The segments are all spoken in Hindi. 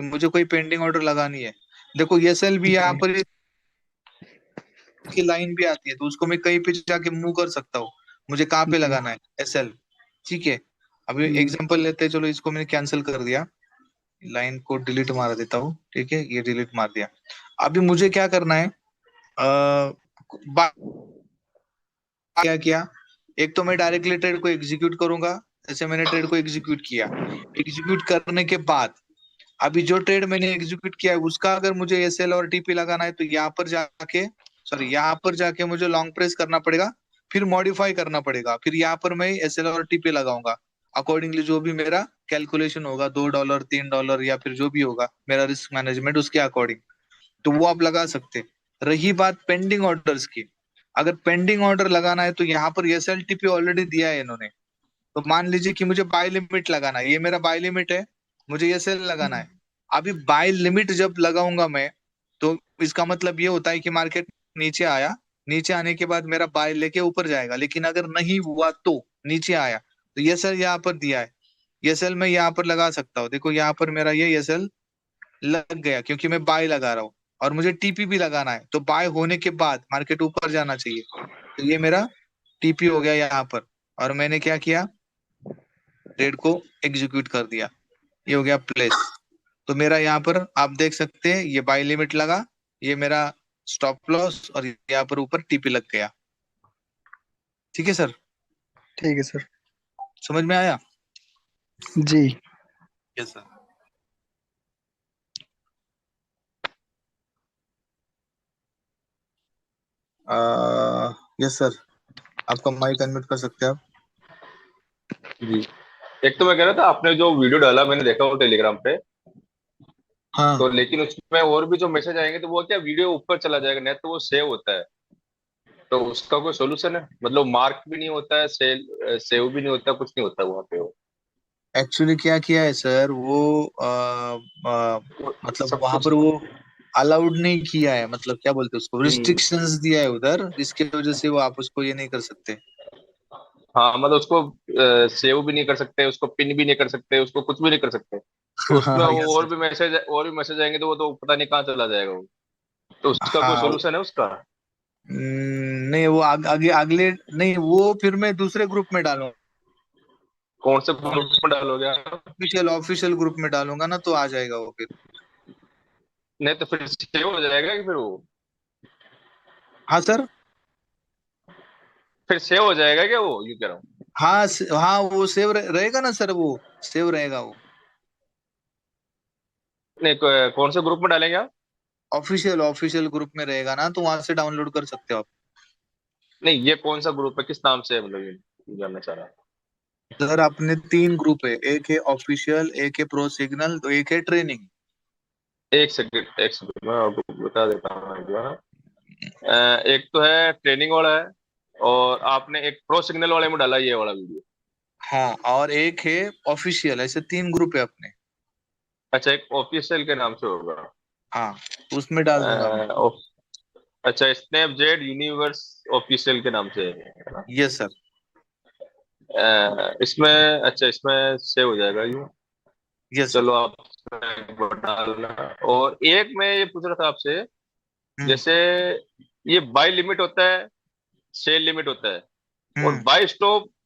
मुझे कोई पेंडिंग ऑर्डर लगानी है। देखो ये सेल भी यहाँ जी। पर की लाइन भी आती है, तो उसको मैं कहीं पे जाके मूव कर सकता हूँ। मुझे कहाँ पे जी। लगाना है, एसएल। ठीक है। अभी हम्म। एग्जांपल लेते हैं, चलो इसको मैंने कैंसिल कर दिया, लाइन को डिलीट मार देता हूँ। ठीक है, ये डिलीट मार दिया। अभी मुझे क्या करना है, क्या किया, एक तो मैं डायरेक्टली ट्रेड को एग्जीक्यूट करूंगा। जैसे मैंने ट्रेड को एग्जीक्यूट किया, एग्जीक्यूट करने के बाद अभी जो ट्रेड मैंने एग्जीक्यूट किया है उसका अगर मुझे एसएल और टीपी लगाना है, तो यहाँ पर जाके, सॉरी, यहाँ पर जाके मुझे लॉन्ग प्रेस करना पड़ेगा, फिर मॉडिफाई करना पड़ेगा, फिर यहाँ पर मैं एसएल और टीपी लगाऊंगा। अकॉर्डिंगली जो भी मेरा कैलकुलेशन होगा, $2 $3 या फिर जो भी होगा मेरा रिस्क मैनेजमेंट, उसके अकॉर्डिंग तो वो आप लगा सकते। रही बात पेंडिंग ऑर्डर्स की, अगर पेंडिंग ऑर्डर लगाना है तो यहाँ पर एसएलटीपी ऑलरेडी दिया है इन्होंने। तो मान लीजिए कि मुझे बाय लिमिट लगाना है, ये मेरा बाय लिमिट है, मुझे ये सेल लगाना है। अभी बाय लिमिट जब लगाऊंगा मैं, तो इसका मतलब ये होता है कि मार्केट नीचे आया, नीचे आने के बाद मेरा बाय लेके ऊपर जाएगा, लेकिन अगर नहीं हुआ तो नीचे आया, तो ये सेल यहाँ पर दिया है, ये सेल मैं यहाँ पर लगा सकता हूँ। देखो यहाँ पर मेरा ये सेल लग गया, क्योंकि मैं बाय लगा रहा हूँ। और मुझे टीपी भी लगाना है, तो बाय होने के बाद मार्केट ऊपर जाना चाहिए, तो ये मेरा टीपी हो गया यहाँ पर। और मैंने क्या किया, ट्रेड को एग्जीक्यूट कर दिया, ये हो गया प्लेस। तो मेरा यहाँ पर आप देख सकते हैं, ये बाय लिमिट लगा, ये मेरा स्टॉप लॉस, और यहाँ पर ऊपर टीपी लग गया। ठीक है सर, ठीक है सर। समझ में आया? जी। Yes sir. यस सर, आपका माइक अनम्यूट कर सकते हैं आप। जी। एक तो मैं कह रहा था, आपने जो वीडियो डाला मैंने देखा वो टेलीग्राम पे। हाँ तो लेकिन उसमें और भी जो मैसेज आएंगे तो वो क्या वीडियो ऊपर चला जाएगा, नहीं तो वो सेव होता है। तो उसका कोई सोल्यूशन है? मतलब मार्क भी नहीं होता है, सेव भी नहीं होता, कुछ नहीं होता वहां पे वो। एक्चुअली क्या किया है सर, वो मतलब सब वहां कुछ। पर वो अलाउड नहीं किया है, मतलब क्या बोलते हैं उसको, हम्म। रिस्ट्रिक्शंस दिया है उधर, जिसकी वजह से वो आप उसको ये नहीं कर सकते। हाँ मतलब उसको सेव भी नहीं कर सकते, उसको पिन भी नहीं कर सकते, उसको कुछ भी नहीं कर सकते। तो उसमें हाँ वो यस सर। और भी मैसेज आएंगे तो वो तो पता नहीं कहाँ चला जाएगा वो। तो उसका कोई हाँ सोल्यूशन है उसका? नहीं, वो आगे अगले नहीं, वो फिर मैं दूसरे ग्रुप में डालूंगा, कौन से ग्रुप में डालोगे आप? ऑफिशियल ऑफिशियल ग्रुप में डालूंगा ना, तो आ जाएगा वो फिर। नहीं तो फिर सेव हो जाएगा कि फिर वो? हाँ सर। फिर सेव हो जाएगा क्या वो, यू कह रहा हूँ। हाँ हाँ, वो सेव रहेगा ना सर, वो सेव रहेगा वो। नहीं कौन से ग्रुप में डालेंगे आप? ऑफिशियल ऑफिशियल ग्रुप में रहेगा ना, तो वहां से डाउनलोड कर सकते हो आप। नहीं ये कौन सा ग्रुप है, किस नाम से है, मतलब ये जानना चाह रहा हूँ। सर अपने 3 ग्रुप है, एक है ऑफिशियल, एक है प्रो सिग्नल, तो एक है ट्रेनिंग। एक सेकंड मैं आपको बता देता हूँ एक बार। एक तो है ट्रेनिंग वाला है, और आपने एक प्रो सिग्नल वाले में डाला ये वाला वीडियो। हाँ, और एक है ऑफिशियल, ऐसे 3 ग्रुप है अपने। अच्छा, एक ऑफिशियल के नाम से होगा। हाँ, तो उसमें डाल दूंगा मैं। अ, ऑफ- अच्छा, स्नैपजेट यूनिवर्स ऑफिशियल के नाम से है ना? Yes sir. इसमें अच्छा, इसमें सेव हो जाएगा ये। Yes sir. चलो आप एक बार डालना। और एक मैं ये पूछ रहा था आपसे, हम्म। जैसे ये बाय लिमिट होता है, सेल लिमिट होता है, और हम्म।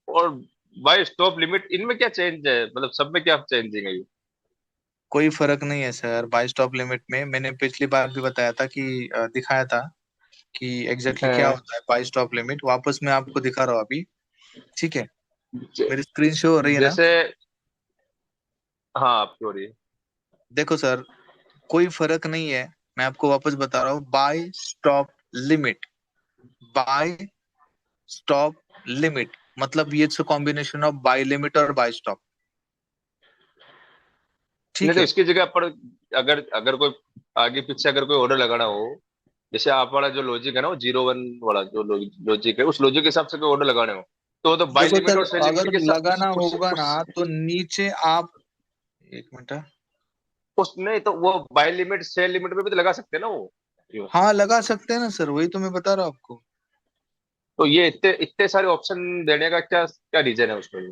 और बाय स्टॉप लिमिट, इनमें क्या चेंज है, मतलब सब में क्या चेंजिंग है ये? कोई फर्क नहीं है सर, बाय स्टॉप लिमिट में मैंने पिछली बार भी बताया था कि दिखाया था कि एग्जैक्टली क्या अ, होता है बाय स्टॉप लिमिट, वापस मैं आपको दिखा रहा हूँ अभी। ठीक है, ज- मेरी स्क्रीन शो हो रही है ना? जैसे, हाँ आपकी हो रही है। देखो सर, कोई फर्क नहीं है, मैं आपको वापस बता रहा हूँ, buy stop limit, buy stop limit, मतलब ये कॉम्बिनेशन ऑफ बाय लिमिट और बाय स्टॉप। नहीं ठीक तो है। इसकी जगह पर, अगर अगर कोई आगे पीछे अगर कोई ऑर्डर लगाना हो, जैसे आप वाला जो लॉजिक है ना, वो 0 1 वाला जो लॉजिक है, उस लॉजिक के हिसाब से कोई ऑर्डर लगाने हो, तो वो तो बाई देखो लिमिट सर, और सेल लिमिट अगर के साथ लगाना होगा ना, तो नीचे आप, एक मिनट। नहीं तो वो बाई लिमिट सेल लिमिट में भी तो लगा सकते हैं ना वो, यूं। हाँ लगा सकते हैं ना सर, वही तो मैं बता रहा हूँ आपको। तो ये इतने इतने सारे ऑप्शन देने का क्या क्या रीजन है उसमें?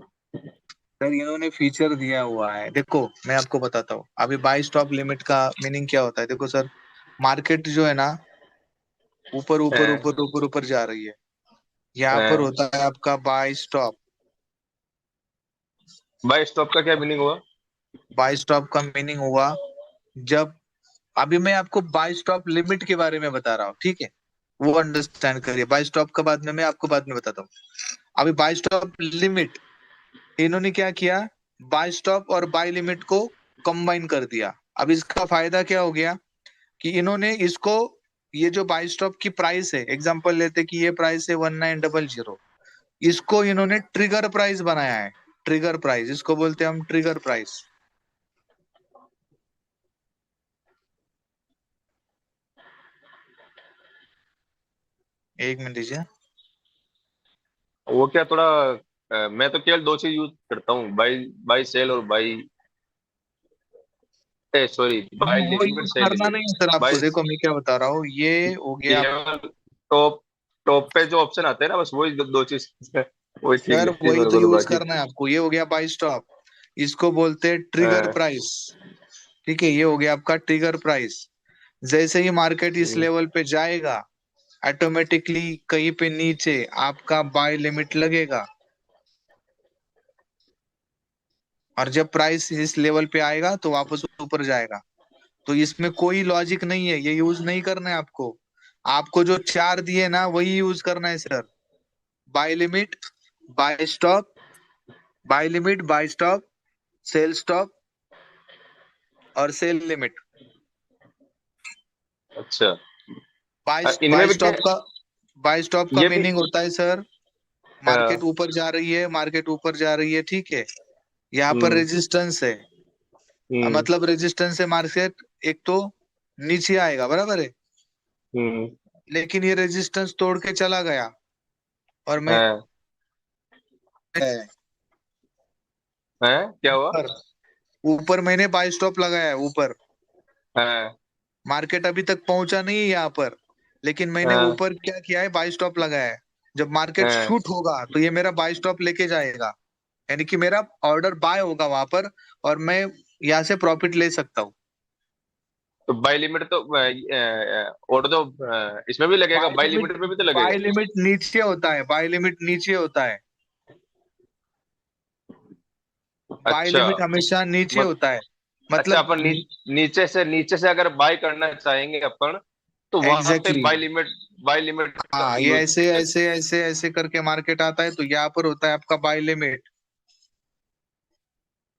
सर इन्होंने फीचर दिया हुआ है, देखो मैं आपको बताता हूँ। अभी बाई स्टॉप लिमिट का मीनिंग क्या होता है, देखो सर, मार्केट जो है ना ऊपर ऊपर ऊपर ऊपर ऊपर जा रही है, यहाँ पर होता है आपका बाई स्टॉप। बाय स्टॉप का क्या मीनिंग हुआ? बाई स्टॉप का मीनिंग हुआ जब, अभी मैं आपको बाई स्टॉप लिमिट के बारे में बता रहा हूँ, ठीक है, वो अंडरस्टैंड करिए। बाई स्टॉप का बाद में मैं आपको बाद में बताता हूँ। अभी बाई स्टॉप लिमिट, इन्होंने क्या किया, बाय स्टॉप और बाय लिमिट को कंबाइन कर दिया। अब इसका फायदा क्या हो गया कि इन्होंने इसको, ये जो बाय स्टॉप की प्राइस है, एग्जांपल लेते कि ये प्राइस है 1900, इसको इन्होंने ट्रिगर प्राइस बनाया है। ट्रिगर प्राइस, इसको बोलते हैं हम ट्रिगर प्राइस। एक मिनट दीजिए। वो क्या थोड़ा मैं तो केवल दो चीज यूज करता हूँ, बाई बाई सेल और बाई, सॉरी, बाई वो लिमिट यूज सेल करना लिमिट। नहीं है सर आपको, बाई देखो मैं क्या बता रहा हूँ, ये हो गया। केवल टॉप टॉप पे जो ऑप्शन आते हैं ना, बस वही दो चीज वही ठीक सर लगती है वही मेरे तो को, तो यूज बाकी करना है आपको, ये हो गया बाय स्टॉप, इसको बोलते हैं ट्रिगर अ, प्राइस। ठीक है, ये हो गया आपका ट्रिगर प्राइस। जैसे ही मार्केट इस हम्म, लेवल पे जाएगा, ऑटोमेटिकली कहीं पे नीचे आपका बाय लिमिट लगेगा, और जब प्राइस इस लेवल पे आएगा तो वापस ऊपर जाएगा। तो इसमें कोई लॉजिक नहीं है, ये यूज नहीं करना है आपको। आपको जो चार दिए ना वही यूज करना है sir. Buy limit, buy stop, buy limit, buy stop, sell stop और सेल लिमिट। अच्छा। बाय इनमें बाय भी क्या, स्टॉप का, बाय स्टॉप का ये भी मीनिंग होता है सर, अ, मार्केट ऊपर जा रही है, मार्केट ऊपर जा रही है, ठीक है, यहाँ पर हम्म रेजिस्टेंस है। हम्म मतलब रेजिस्टेंस से मार्केट एक तो नीचे आएगा, बराबर है, हम्म लेकिन ये रेजिस्टेंस तोड़ के चला गया, और मैं है है क्या हुआ? ऊपर, ऊपर मैंने बाय स्टॉप लगाया है ऊपर। है मार्केट अभी तक पहुंचा नहीं है यहाँ पर, लेकिन मैंने है ऊपर क्या किया है, बाय स्टॉप लगाया है। जब मार्केट है शूट होगा तो ये मेरा बाय स्टॉप लेके जाएगा, यानी कि मेरा ऑर्डर बाय होगा वहां पर, और मैं यहाँ से प्रॉफिट ले सकता हूँ। तो बाई लिमिट तो और तो इसमें भी लगेगा, बाय बाई लिमिट, लिमिट में भी तो लगेगा। बाय लिमिट नीचे होता है, बाय लिमिट नीचे होता है, बाय अच्छा। लिमिट हमेशा नीचे मत होता है। अच्छा, मतलब अपन नीचे से अगर बाय करना चाहेंगे अपन, तो वहां पे एग्जैक्टली, बाय लिमिट का हाँ ये यूज। ऐसे ऐसे ऐसे ऐसे करके मार्केट आता है, तो यहाँ पर होता है आपका बाय लिमिट।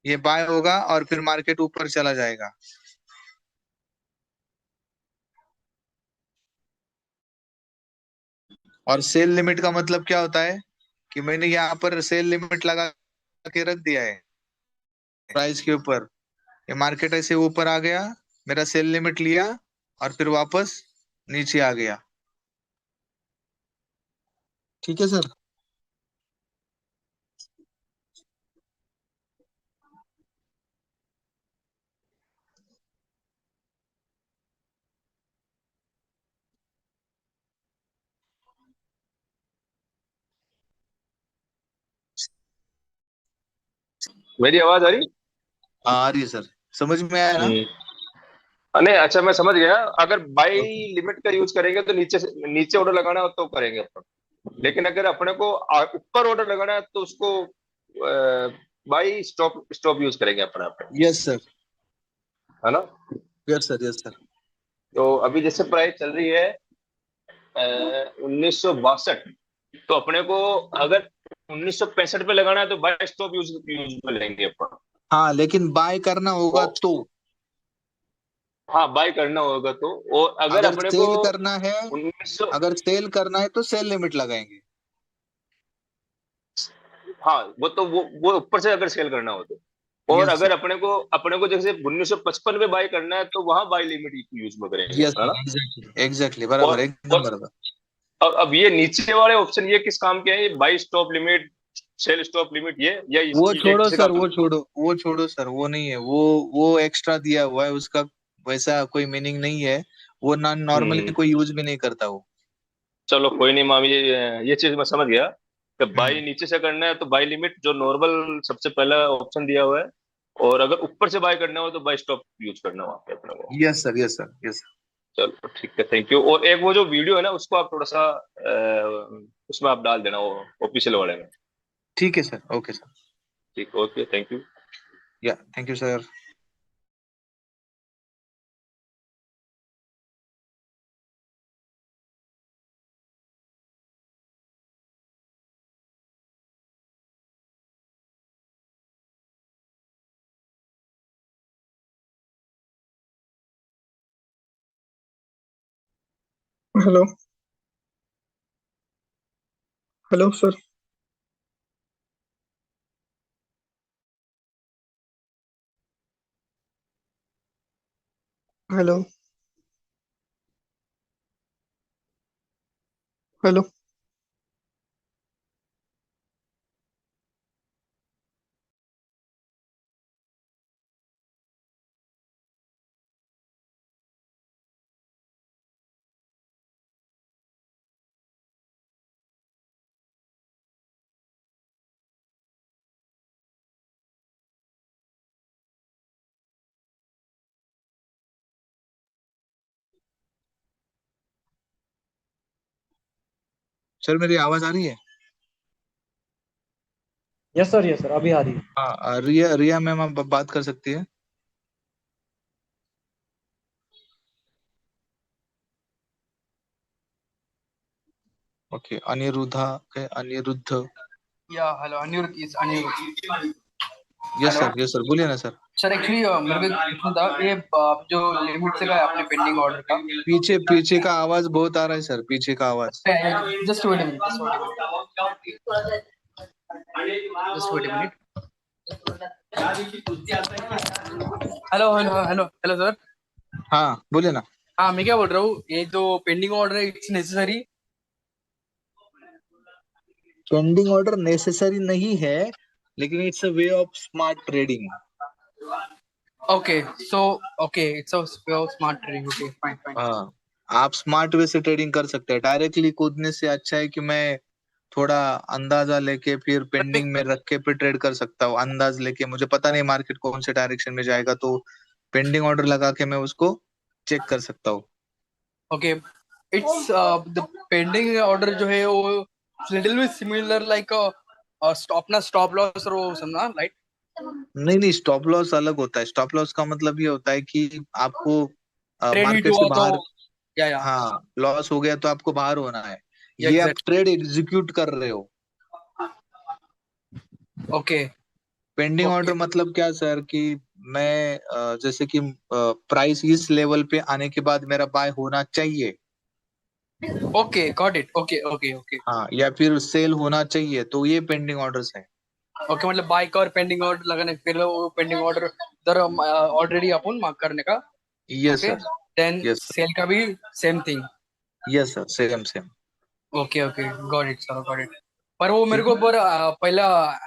ये बाय होगा और फिर मार्केट ऊपर चला जाएगा। और सेल लिमिट का मतलब क्या होता है कि मैंने यहाँ पर सेल लिमिट लगा के रख दिया है प्राइस के ऊपर, ये मार्केट ऐसे ऊपर आ गया, मेरा सेल लिमिट लिया, और फिर वापस नीचे आ गया। ठीक है सर। मेरी आवाज आ रही? आ रही है सर, समझ में आया ना? हम्म। नहीं, अच्छा, मैं समझ गया। अगर बाई ओके। लिमिट का यूज करेंगे तो नीचे ऑर्डर लगाना हो तो करेंगे अपन, लेकिन अगर अपने को ऊपर ऑर्डर लगाना है तो उसको बाई स्टॉप स्टॉप यूज करेंगे अपन यहाँ पे, यस सर, है ना? Yes sir, yes sir. तो अभी जैसे प्राइस चल रही है 1962, तो अपने को अगर 1965 पे लगाना है तो बाय स्टॉप यूज यूज में लेंगे अपन। हाँ लेकिन बाय करना तो होगा तो, हाँ, बाय करना होगा तो, और अगर अगर अपने को सेल करना है, 1900, अगर सेल करना है तो सेल लिमिट लगाएंगे। हाँ, वो ऊपर से अगर सेल करना हो तो, और यस अगर सर, अपने को जैसे 1955 में बाय करना है तो वहां बाय लिमिट यूज में करेंगे, यस है सर, ना? एग्जैक्टली एग्जैक्टली, और बराबर, एकदम और बराबर। अब ये नीचे वाले ऑप्शन ये किस काम के हैं? ये buy stop limit, sell stop limit, ये या वो ये छोड़ो किसी सर, काम? वो छोड़ो, वो छोड़ो सर, वो नहीं है, वो एक्स्ट्रा दिया हुआ है उसका, वैसा कोई मीनिंग नहीं है, वो ना नॉर्मली हम्म। कोई यूज भी नहीं करता वो। चलो कोई नहीं माम, ये चीज मैं समझ गया। जब बाई नीचे से करना है तो बाई लिमिट जो नॉर्मल सबसे पहला ऑप्शन दिया हुआ है, और अगर ऊपर से बाय करना हो तो बाय स्टॉप यूज करना वहाँ पे अपने को। Yes sir, yes sir, yes sir. चलो ठीक है, थैंक यू। और एक वो जो वीडियो है ना उसको आप थोड़ा सा उसमें आप डाल देना, वो ऑफिशियल वाले में। ठीक है सर, ओके सर। ठीक, ओके, थैंक यू। या thank you sir. Hello. Hello sir. Hello. Hello. Sir मेरी आवाज आ रही है? यस सर अभी आ रही है। हाँ, रिया रिया मैम आप बात कर सकती है। ओके, अनिरुद्धा के अनिरुद्ध। या हेलो अनिरुद्ध, इस Anirudh. Yes hello sir, yes sir, बोलिए ना सर। सर, एक्चुअली मेरे को एक क्वेश्चन था, ये जो लिमिट से का आपने पेंडिंग ऑर्डर का। पीछे पीछे का आवाज बहुत आ रहा है सर, पीछे का आवाज। Just wait a minute, just wait a minute. Hello hello hello hello sir. हाँ बोलिए ना। हाँ, मैं क्या बोल रहा हूँ, ये जो पेंडिंग ऑर्डर है it's necessary. Pending order necessary नहीं है, लेकिन it's a way of smart trading. Okay so, okay it's a smart trading, okay fine fine. हाँ, आप स्मार्ट वे से ट्रेडिंग कर सकते हैं। डायरेक्टली कूदने से अच्छा है कि मैं थोड़ा अंदाजा लेके फिर पेंडिंग में रख के फिर ट्रेड कर सकता हूँ। अंदाज लेके मुझे पता नहीं मार्केट कौन से डायरेक्शन में जाएगा, तो पेंडिंग ऑर्डर लगा के मैं उसको चेक कर सकता हूँ। Okay, it's the pending order जो है वो लिटिल बिट सिमिलर लाइक अपना स्टॉप लॉस और वो समझना राइट। नहीं नहीं, स्टॉप लॉस अलग होता है। स्टॉप लॉस का मतलब ये होता है कि आपको ट्रेड हिट मार्केट से हुआ तो बाहर, या हाँ लॉस हो गया तो आपको बाहर होना है। ये आप एग्जैक्ट। ट्रेड एग्जीक्यूट कर रहे हो। ओके पेंडिंग ओके ऑर्डर मतलब क्या सर, कि मैं जैसे कि प्राइस इस लेवल पे आने के बाद मेरा बाय होना चाहिए। Okay got it, okay okay okay हाँ, या फिर सेल होना चाहिए, तो ये पेंडिंग ऑर्डर्स है। ओके, मतलब बाय का और पेंडिंग ऑर्डर लगाने फिर वो पेंडिंग ऑर्डर उधर ऑलरेडी अपन मार्क करने का। Yes okay, sir, then yes sir, sell का भी same thing. Yes sir, same same. Okay okay got it sir, got it. पर वो मेरे ठीक को है। पर पहला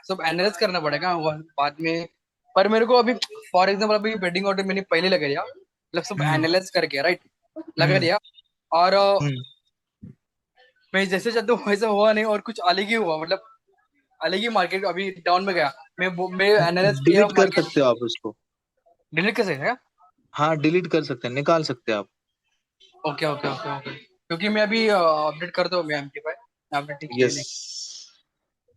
सब एनालाइज करना पड़ेगा वो बाद में। पर मेरे को अभी फॉर एग्जांपल अभी पेंडिंग ऑर्डर मैंने पहले लगा दिया, मतलब सब हम्म एनालाइज करके राइट लगा हम्म दिया। और हम्म। मैं जैसे चाहता हूँ वैसा हुआ नहीं, और कुछ अलग ही हुआ, मतलब अलग ही मार्केट अभी डाउन में गया। मैं एनालाइज किया डिलीट कर मार्केट। सकते हो आप उसको। डिलीट कैसे है? हाँ, डिलीट कर सकते हैं, निकाल सकते हैं आप। ओके ओके ओके ओके, क्योंकि मैं अभी अपडेट करता हूँ मैं एमटी पे। आपने ठीक किया यस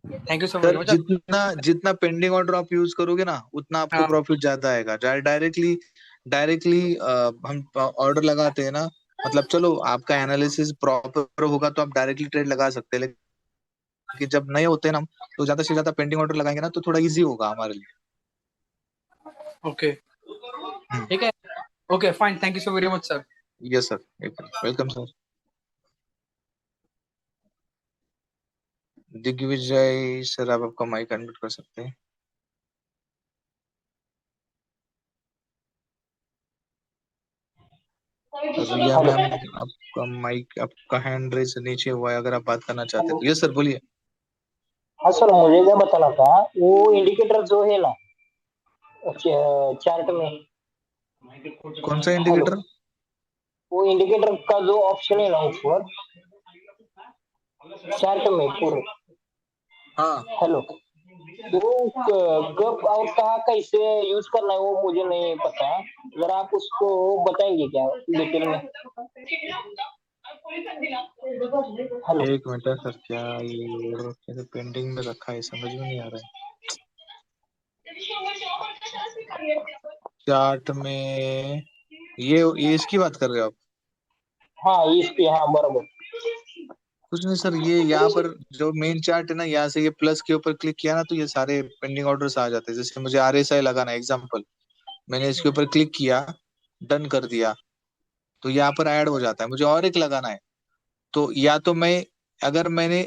नहीं, thank you so sir, much. जितना जितना पेंडिंग ऑर्डर आप यूज करोगे ना, उतना आपको हाँ प्रॉफिट ज्यादा आएगा। डायरेक्टली डायरेक्टली हम ऑर्डर लगाते हैं ना, मतलब चलो आपका एनालिसिस प्रॉपर होगा तो आप डायरेक्टली ट्रेड लगा सकते हैं, लेकिन जब नए होते हैं ना हम, तो ज्यादा से ज्यादा पेंडिंग ऑर्डर लगाएंगे ना तो थोड़ा इजी होगा हमारे लिए। Okay hmm. ठीक है, okay fine, thank you so very much sir. Yes sir, welcome sir. Digvijay sir, आप आपका माइक अनम्यूट कर सकते हैं। रिया हेलो। मैम, आपका माइक, आपका हैंड रेस नीचे हुआ है, अगर आप बात करना चाहते हैं तो। यस सर, बोलिए। हाँ सर, मुझे क्या बताना था, वो इंडिकेटर जो है ना चार्ट में। कौन सा हेलो। इंडिकेटर? वो इंडिकेटर का जो ऑप्शन है ना ऊपर चार्ट में पूरे, हाँ हेलो। वो कब और कहाँ कैसे यूज करना है वो मुझे नहीं पता है, जरा आप उसको बताएंगे क्या डिटेल में? हेलो। एक मिनट सर, क्या ये order कैसे पेंडिंग में रखा है, समझ में नहीं आ रहा है। चार्ट में ये इसकी बात कर रहे हो आप? हाँ इसकी, हाँ बराबर। कुछ नहीं सर, ये यहाँ पर जो मेन चार्ट है ना, यहाँ से ये प्लस के ऊपर क्लिक किया ना तो ये सारे पेंडिंग ऑर्डर्स आ जाते हैं। जैसे मुझे RSI लगाना है एग्जांपल, मैंने इसके ऊपर क्लिक किया, डन कर दिया, तो यहाँ पर ऐड हो जाता है। मुझे और एक लगाना है, तो या तो मैं, अगर मैंने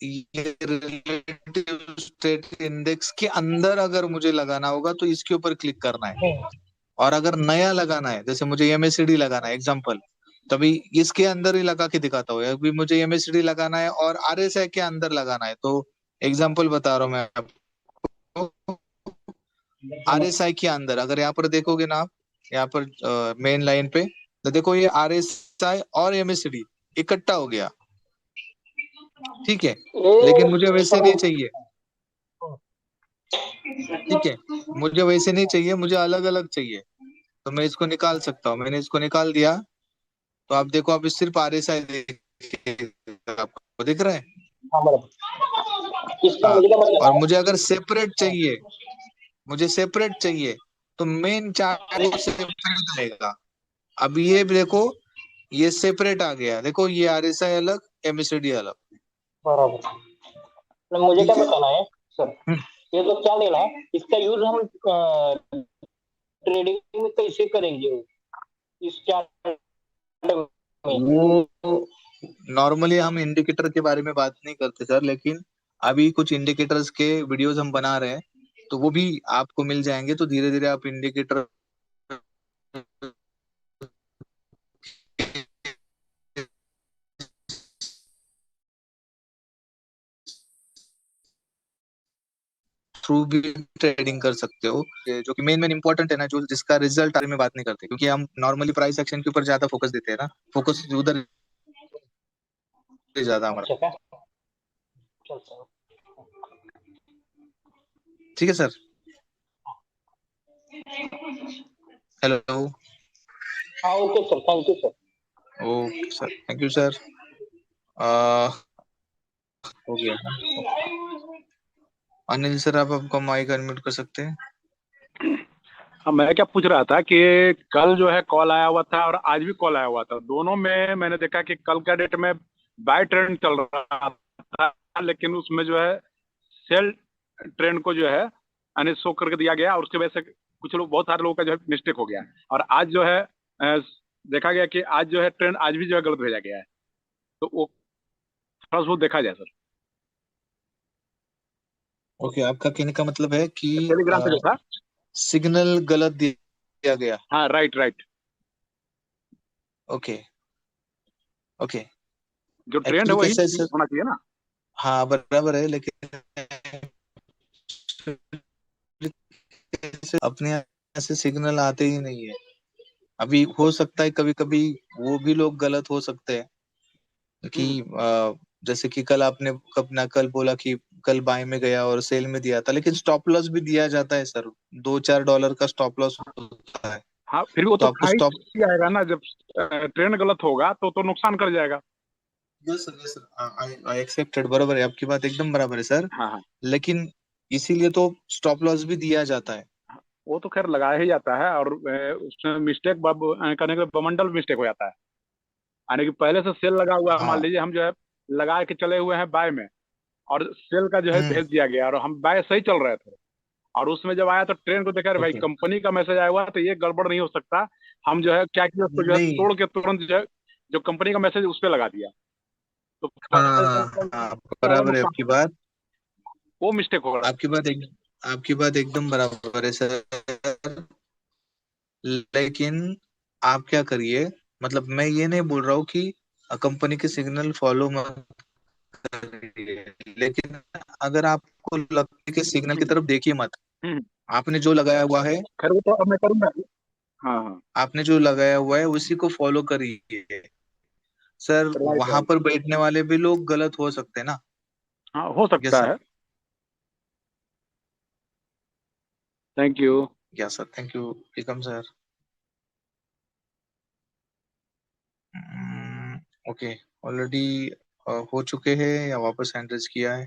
ये रिलेटिव स्टेट इंडेक्स के अंदर अगर मुझे लगाना होगा तो इसके ऊपर क्लिक करना है। और अगर नया लगाना है, जैसे मुझे MACD लगाना है एग्जांपल, तभी इसके अंदर ही लगा के दिखाता हूँ। अभी मुझे MACD लगाना है और RSI के अंदर लगाना है, तो एग्जांपल बता रहा हूँ मैं आपको। RSI के अंदर अगर यहाँ पर देखोगे ना आप, यहाँ पर मेन लाइन पे, तो देखो ये RSI और MACD इकट्ठा हो गया, ठीक है। लेकिन मुझे वैसे नहीं चाहिए, ठीक है, मुझे वैसे नहीं चाहिए, मुझे अलग अलग चाहिए। तो मैं इसको निकाल सकता हूँ, मैंने इसको निकाल दिया, तो आप देखो, आप सिर्फ RSI आपको दिख रहा है। हाँ बराबर। इसका हाँ, मुझे क्या मतलब और है? मुझे अगर सेपरेट चाहिए, मुझे सेपरेट चाहिए, तो मेन चार्ट वो सेपरेट आएगा। अब ये भी देखो, ये सेपरेट आ गया, देखो ये RSI अलग, MACD अलग, बराबर। तो मुझे क्या ठीक है। बताना है सर? हम्म, ये तो क्या लेना है, इसका यूज हम ट्रेडिंग में कैसे करेंगे इस चार्ट में? वो नॉर्मली हम इंडिकेटर के बारे में बात नहीं करते सर, लेकिन अभी कुछ इंडिकेटर्स के वीडियोस हम बना रहे हैं, तो वो भी आपको मिल जाएंगे। तो धीरे धीरे आप इंडिकेटर थ्रू भी ट्रेडिंग कर सकते हो। ये जो कि मेन मेन इंपॉर्टेंट है ना, जो जिसका रिजल्ट बारे में बात नहीं करते, क्योंकि हम नॉर्मली प्राइस एक्शन के ऊपर ज्यादा फोकस देते हैं ना, फोकस उधर ज्यादा हमारा। अच्छा क्या? चलता है। ठीक है सर। हेलो। हाँ okay sir, thank you sir. Okay sir, thank you sir. हो गया। अनिल सर, आप आपका माइक अनम्यूट कर सकते हैं। हाँ, मैं क्या पूछ रहा था कि कल जो है कॉल आया हुआ था और आज भी कॉल आया हुआ था, दोनों में मैंने देखा कि कल का डेट में बाय ट्रेंड चल रहा था, लेकिन उसमें जो है सेल ट्रेंड को जो है यानी शो करके दिया गया, और उसकी वजह से कुछ लोग, बहुत सारे लोगों का जो है मिस्टेक हो गया। और आज जो है देखा गया कि आज जो है ट्रेंड आज भी जो है गलत भेजा गया है। तो वो थोड़ा सा देखा जाए सर। ओके, आपका कहने का मतलब है कि टेलीग्राम पे देखा। सिग्नल गलत दिया गया। हाँ राइट राइट। Okay okay. जो ट्रेंड है एक्चुअली वही कैसा है सर, होना चाहिए ना। हाँ बराबर है, लेकिन अपने यहाँ से सिग्नल आते ही नहीं है। अभी हो सकता है कभी कभी वो भी लोग गलत हो सकते हैं कि जैसे कि कल आपने अपना कल बोला कि कल बाय में गया और सेल में दिया था, लेकिन स्टॉप लॉस भी दिया जाता है सर, $2-4 का स्टॉप लॉस होता है। हाँ फिर भी वो तो तो आपको खाई स्टॉप, आएगा ना, जब ट्रेंड गलत होगा तो नुकसान कर जाएगा। Yes sir, yes sir, I accepted, बराबर है, आपकी बात एकदम बराबर है सर। हाँ हाँ। लेकिन इसीलिए तो स्टॉप लॉस भी दिया जाता है। वो तो खैर लगाया ही जाता है, और उसमें मिस्टेक करने के बमंडल मिस्टेक हो जाता है। यानी कि पहले से सेल लगा हुआ है, मान हाँ। लीजिए हम जो है लगा के चले हुए हैं बाय में, और सेल का जो है हम्म। भेज दिया गया, और हम बाय सही चल रहे थे, और उसमें जब आया तो ट्रेन को देखा, अरे भाई ओके। कंपनी का मैसेज आया हुआ है तो ये गड़बड़ नहीं हो सकता। हम जो है क्या किया, उसको जो है नहीं। तोड़ के तुरंत जो है जो कंपनी का मैसेज उस पर लगा दिया। तो हाँ हाँ हाँ, बराबर है आपकी बात। वो मिस्टेक होगा। आपकी बात एक आपकी बात एकदम बराबर है सर, लेकिन आप क्या करिए, मतलब मैं ये नहीं बोल रहा हूँ कि कंपनी के सिग्नल फॉलो मत करिए, लेकिन अगर आपको लगता है कि सिग्नल की तरफ देखिए मत। हम्म, आपने जो लगाया हुआ है, खैर वो तो अब मैं करूंगा। हाँ हाँ। आपने जो लगाया हुआ है उसी को फॉलो करिए सर। राइट वहां राइट। पर बैठने वाले भी लोग गलत हो सकते हैं ना। हाँ हो यस सकता सर। है। Thank you. या sir, thank you, welcome sir. Okay, already हो चुके हैं या वापस एंट्रेस किया है?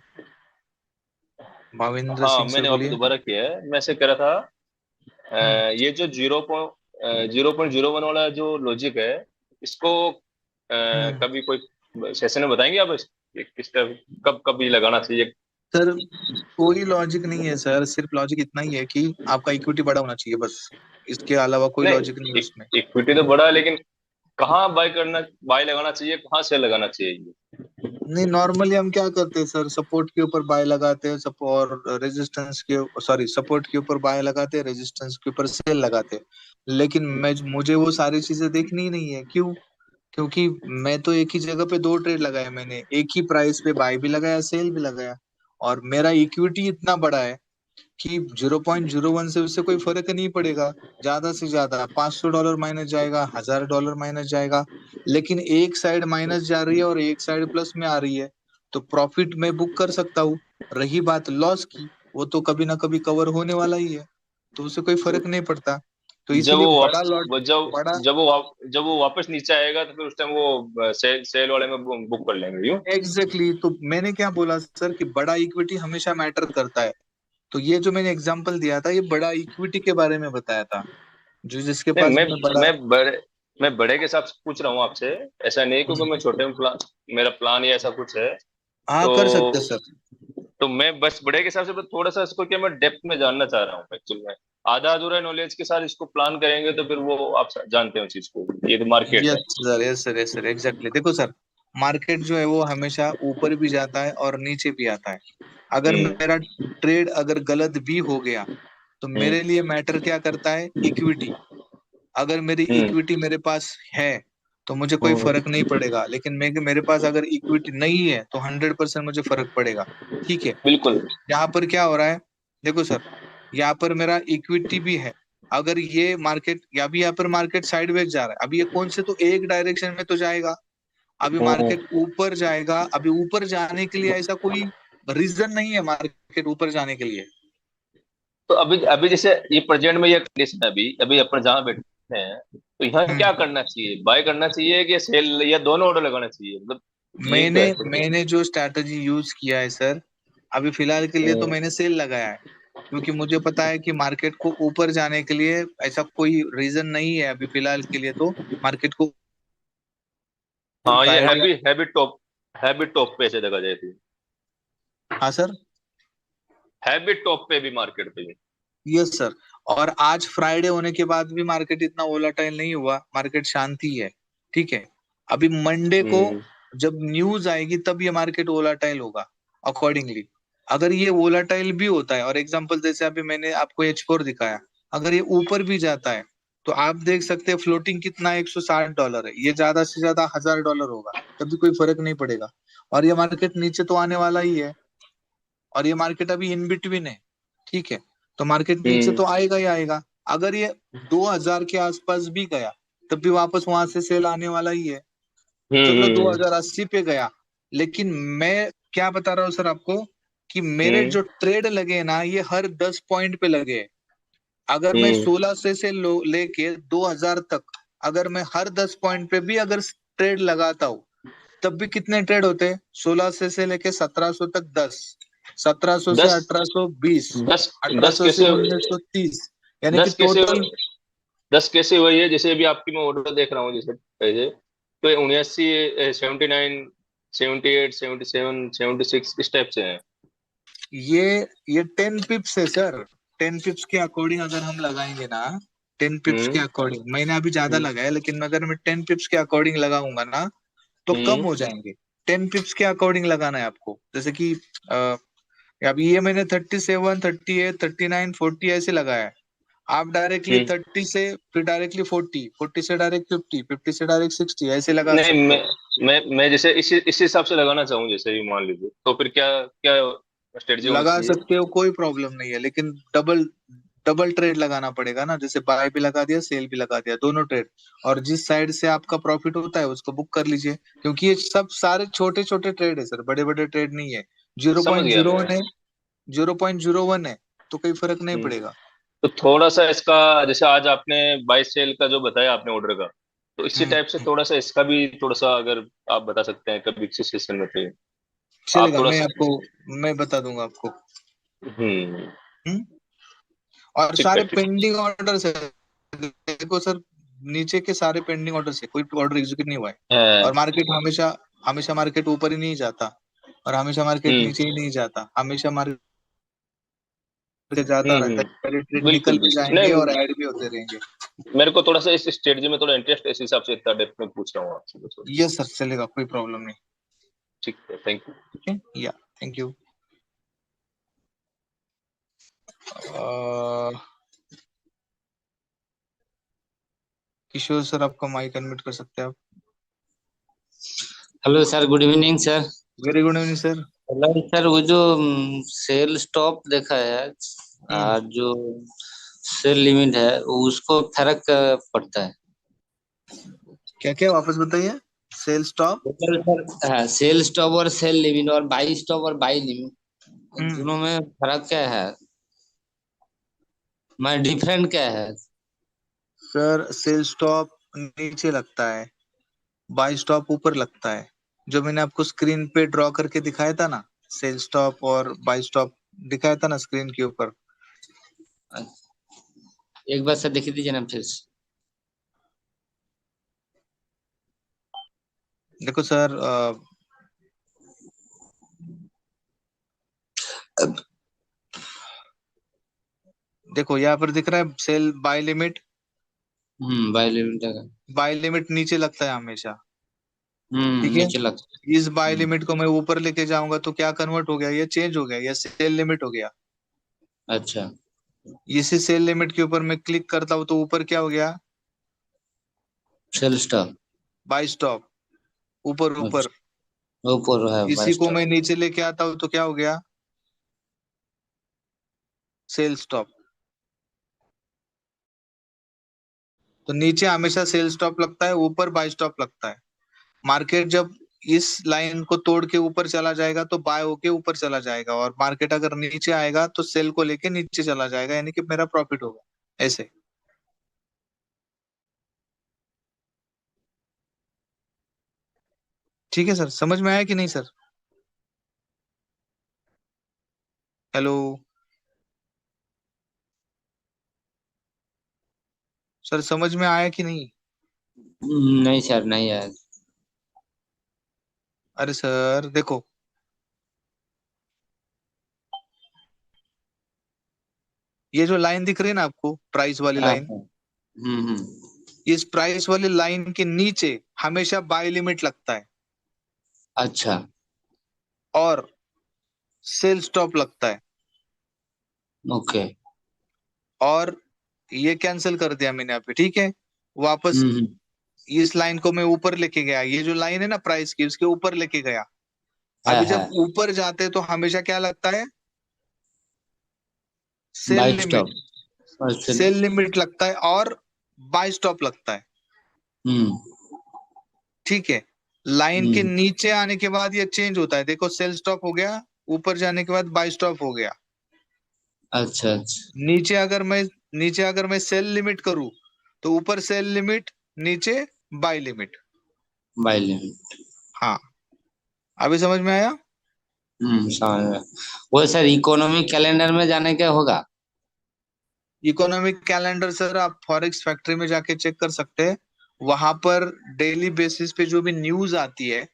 भाविंद्र हाँ, सिंह सर मैंने वापस बोलिए। दोबारा किया है। मैं से कह रहा था ये जो 0.01 वाला जो लॉजिक है, इसको कभी कोई सेशन में बताएंगे आप किस तरह कब कब ये लगाना चाहिए? सर कोई लॉजिक नहीं है सर, सिर्फ लॉजिक इतना ही है कि आपका इक्विटी बड़ा होना चाहिए बस, इसके अलावा कोई लॉजिक नहीं है नहीं, उसमें। इक्विटी तो बड़ा है, लेकिन कहाँ बाय लगाना चाहिए, कहाँ सेल लगाना चाहिए? नहीं, नॉर्मली हम क्या करते हैं सर, सपोर्ट के ऊपर बाय लगाते हैं, और रेजिस्टेंस के, सॉरी, सपोर्ट के ऊपर बाय लगाते हैं, रेजिस्टेंस के ऊपर सेल लगाते हैं। लेकिन मुझे वो सारी चीजें देखनी ही नहीं है। क्यों? क्योंकि मैं तो एक ही जगह पे दो ट्रेड लगाए, मैंने एक ही प्राइस पे बाय भी लगाया, सेल भी लगाया। और मेरा इक्विटी इतना बड़ा है कि 0.01 से उससे कोई फर्क नहीं पड़ेगा। ज्यादा से ज्यादा $500 माइनस जाएगा, $1000 माइनस जाएगा। लेकिन एक साइड माइनस जा रही है और एक साइड प्लस में आ रही है, तो प्रॉफिट मैं बुक कर सकता हूँ। रही बात लॉस की, वो तो कभी ना कभी कवर होने वाला ही है, तो उससे कोई फर्क नहीं पड़ता। तो जब इसीलिए वो बड़ा लॉट, बड़ा, जब वो वापस नीचे आएगा तो फिर उस टाइम वो सेल वाले में बुक कर लेंगे, यूं? एग्जैक्टली तो मैंने क्या बोला सर कि बड़ा इक्विटी हमेशा मैटर करता है। तो ये जो मैंने एग्जांपल दिया था, ये बड़ा इक्विटी के बारे में बताया था, जो जिसके नहीं, पास में बड़ा। मैं बड़े के हिसाब से पूछ रहा हूँ आपसे। ऐसा नहीं क्योंकि मैं छोटे में प्लान, मेरा प्लान या ऐसा कुछ है। हाँ, कर सकते तो हैं सर। मैं बस बड़े के हिसाब से बस थोड़ा सा इसको क्या मैं डेप्थ में जानना चाह रहा हूँ एक्चुअल में। आधा अधूरा नॉलेज के साथ इसको प्लान करेंगे तो फिर वो आप जानते हो चीज को, ये तो मार्केट है। Yes sir, yes sir, yes sir, exactly. देखो सर, मार्केट जो है वो हमेशा ऊपर भी जाता है और नीचे भी आता है। अगर हम्म। मेरा ट्रेड अगर गलत भी हो गया, तो हम्म। मेरे लिए मैटर क्या करता है? इक्विटी। अगर मेरी हम्म। इक्विटी मेरे पास है तो मुझे कोई हम्म। फर्क नहीं पड़ेगा, लेकिन मेरे पास अगर इक्विटी नहीं है तो 100% मुझे फर्क पड़ेगा। ठीक है? बिल्कुल। यहाँ पर क्या हो रहा है? देखो सर, यहाँ पर मेरा इक्विटी भी है। अगर ये मार्केट, या भी यहाँ पर मार्केट साइडवेज जा रहा है, अभी ये कौन से, तो एक डायरेक्शन में तो जाएगा। अभी हम्म। मार्केट ऊपर जाएगा, अभी ऊपर जाने के लिए ऐसा कोई रीजन नहीं है मार्केट ऊपर जाने के लिए। तो अभी अभी जैसे ये प्रेजेंट में ये कंडीशन है, अभी अभी अपन जहाँ बैठे हैं, तो यहाँ क्या हम्म करना चाहिए? बाय करना चाहिए कि सेल, या दोनों ऑर्डर लगाना चाहिए? मतलब ये मैंने क्या है? मैंने जो स्ट्रैटेजी यूज किया है सर, अभी फिलहाल के लिए तो मैंने सेल लगाया है। क्योंकि मुझे पता है कि मार्केट को ऊपर जाने के लिए ऐसा कोई रीजन नहीं है अभी फिलहाल के लिए, तो मार्केट को हाँ, ये बाय। हैबिट टॉप पे ऐसे देखा जाए तो हाँ सर। हैबिट टॉप पे भी मार्केट पे भी। Yes sir. और आज फ्राइडे होने के बाद भी मार्केट इतना वोलाटाइल नहीं हुआ, मार्केट शांति है। ठीक है? अभी मंडे को हम्म। जब न्यूज आएगी तब ये मार्केट वोलाटाइल होगा अकॉर्डिंगली। अगर ये वोलाटाइल भी होता है, और एग्जांपल जैसे अभी मैंने आपको H4 दिखाया, अगर ये ऊपर भी जाता है तो आप देख सकते हैं फ्लोटिंग कितना, $160 है। ये ज्यादा से ज्यादा $1000 होगा, तभी कोई फर्क नहीं पड़ेगा। और ये मार्केट नीचे तो आने वाला ही है, और ये मार्केट अभी इन बिटवीन है। ठीक है? तो मार्केट नीचे हम्म। तो आएगा ही आएगा। अगर ये 2000 के आसपास भी गया, तब भी वापस वहां से सेल आने वाला ही है। चलो हम्म। 2080 पे गया, लेकिन मैं क्या बता रहा हूँ सर आपको कि मेरे हम्म। जो ट्रेड लगे ना, ये हर 10 पॉइंट पे लगे हैं। अगर मैं हम्म। 16 से लेके 2000 तक, अगर मैं हर 10 पॉइंट पे भी अगर ट्रेड लगाता हूँ, तब भी कितने ट्रेड होते हैं? 16 से लेके 1700 तक 10, 1700 से दस 1820, दस दस 1800 से कैसे 1930, यानी कि दस कैसे टोटल। 10 कैसे हुई है? जैसे अभी आपकी मैं ऑर्डर देख रहा हूँ जैसे पहले, तो 79, 79, 78, 77, 76 इस टाइप से है। ये ये 10 पिप्स है सर। 10 पिप्स के अकॉर्डिंग अगर हम लगाएंगे ना, 10 पिप्स के हम्म। अकॉर्डिंग, मैंने अभी ज्यादा हम्म। लगाया, लेकिन अगर मैं 10 पिप्स के अकॉर्डिंग लगाऊंगा ना, तो कम हम्म। हो जाएंगे। 10 पिप्स के अकॉर्डिंग लगाना है आपको। जैसे कि अभी ये मैंने 37, 38, 39, 40 ऐसे लगाया है। आप डायरेक्टली हम्म। 30 से फिर डायरेक्टली 40, 40 से डायरेक्ट 50, 50 से डायरेक्ट 60 ऐसे लगा नहीं, सकते मैं हो। मैं जैसे इस हिसाब से लगाना चाहूँ, जैसे भी मान लीजिए, तो फिर क्या क्या स्ट्रेटजी होनी लगा चाहिए? सकते हो, कोई प्रॉब्लम नहीं है, लेकिन डबल डबल ट्रेड लगाना पड़ेगा ना। जैसे बाय भी लगा दिया, सेल भी लगा दिया, दोनों ट्रेड। और जिस साइड से आपका प्रॉफिट होता है उसको बुक कर लीजिए, क्योंकि ये सब सारे छोटे छोटे ट्रेड है सर, बड़े बड़े ट्रेड नहीं है। जीरो समझ पॉइंट गया जीरो मैं। वन है 0.01 है, तो कोई फर्क नहीं हम्म। पड़ेगा। तो थोड़ा सा इसका, जैसे आज आपने बाई सेल का जो बताया आपने ऑर्डर का, तो इसी टाइप से थोड़ा सा इसका भी थोड़ा सा अगर आप बता सकते हैं कभी किसी सेशन में, तो आप चलेगा, थोड़ा मैं सा। आपको मैं बता दूंगा आपको। हम्म। हम्म। और ठीक है, सारे ठीक। पेंडिंग ऑर्डर है, देखो सर, नीचे के सारे पेंडिंग ऑर्डर है, कोई ऑर्डर एग्जीक्यूट नहीं हुआ है। और हाँ। मार्केट हमेशा हमेशा मार्केट ऊपर ही नहीं जाता, और हमेशा मार्केट हम्म। नीचे ही नहीं जाता, हमेशा मार्केट जाता रहता है, ट्रेड निकल बिल्कुल भी बिल्कुल जाएंगे और नहीं, ऐड भी होते रहेंगे। मेरे को थोड़ा सा इस स्ट्रेटजी में थोड़ा इंटरेस्ट है, इस हिसाब से इतना डेप्थ में पूछ रहा हूँ आपसे बस। यस सर, चलेगा, कोई प्रॉब्लम नहीं। ठीक है, थैंक यू। ठीक है, या थैंक यू। किशोर सर, आपका माइक अनम्यूट कर सकते हैं आप। Hello sir, good evening sir. Very good evening sir. Hello sir, वो जो सेल स्टॉप देखा है हम्म। और जो सेल लिमिट है उसको फर्क पड़ता है। क्या क्या वापस बताइए। Sell stop. सर हाँ, सेल स्टॉप और सेल लिमिट और बाई स्टॉप और बाई लिमिट हम्म। दोनों में फर्क क्या है, मैं डिफरेंट क्या है? सर, सेल स्टॉप नीचे लगता है, बाई स्टॉप ऊपर लगता है। जो मैंने आपको स्क्रीन पे ड्रॉ करके दिखाया था ना, सेल स्टॉप और बाई स्टॉप दिखाया था ना स्क्रीन के ऊपर। एक बार सर दिखा दीजिए ना फिर से। देखो सर, देखो यहाँ पर दिख रहा है sell buy limit. Buy limit है। बाय लिमिट नीचे लगता है हमेशा। ठीक है। नीचे लगता इस बाय है। लिमिट को मैं ऊपर लेके जाऊंगा तो क्या कन्वर्ट हो गया, ये चेंज हो गया, ये सेल लिमिट हो गया। अच्छा। इसी सेल लिमिट के ऊपर मैं क्लिक करता हूँ तो ऊपर क्या हो गया, सेल स्टॉप। बाय स्टॉप, ऊपर ऊपर। अच्छा, ऊपर है बाई इसी को स्टॉप। मैं नीचे लेके आता हूँ तो क्या हो गया, सेल स्टॉप। तो नीचे हमेशा सेल स्टॉप लगता है, ऊपर बाय स्टॉप लगता है। मार्केट जब इस लाइन को तोड़ के ऊपर चला जाएगा तो बाय होके ऊपर चला जाएगा, और मार्केट अगर नीचे आएगा तो सेल को लेके नीचे चला जाएगा, यानी कि मेरा प्रॉफिट होगा, ऐसे। ठीक है सर, समझ में आया कि नहीं सर? हेलो सर, समझ में आया कि नहीं? नहीं सर, नहीं है। अरे सर देखो, ये जो लाइन दिख रही है ना आपको, प्राइस वाली हाँ लाइन, हाँ। हम्म। इस प्राइस वाली लाइन के नीचे हमेशा बाय लिमिट लगता है अच्छा। और सेल स्टॉप लगता है। ओके। और ये कैंसिल कर दिया मैंने यहाँ पे, ठीक है। वापस हम्म। इस लाइन को मैं ऊपर लेके गया, ये जो लाइन है ना प्राइस की, उसके ऊपर लेके गया। है अभी है। जब ऊपर जाते तो हमेशा क्या लगता है, सेल बाई लिमिट। स्टॉप और सेल। सेल लिमिट लगता है और बाय स्टॉप लगता है। हम्म। ठीक है। लाइन के हम्म। नीचे आने के बाद ये चेंज होता है, देखो सेल स्टॉप हो गया, ऊपर जाने के बाद बाय स्टॉप हो गया। अच्छा अच्छा। नीचे अगर मैं नीचे अगर मैं सेल लिमिट करूं तो ऊपर सेल लिमिट, नीचे बाय लिमिट। Buy limit. हाँ, अभी समझ में आया? समझ में। वो सर इकोनॉमिक कैलेंडर में जाने क्या होगा? इकोनॉमिक कैलेंडर सर आप फॉरेक्स फैक्ट्री में जाके चेक कर सकते हैं। वहां पर डेली बेसिस पे जो भी न्यूज आती है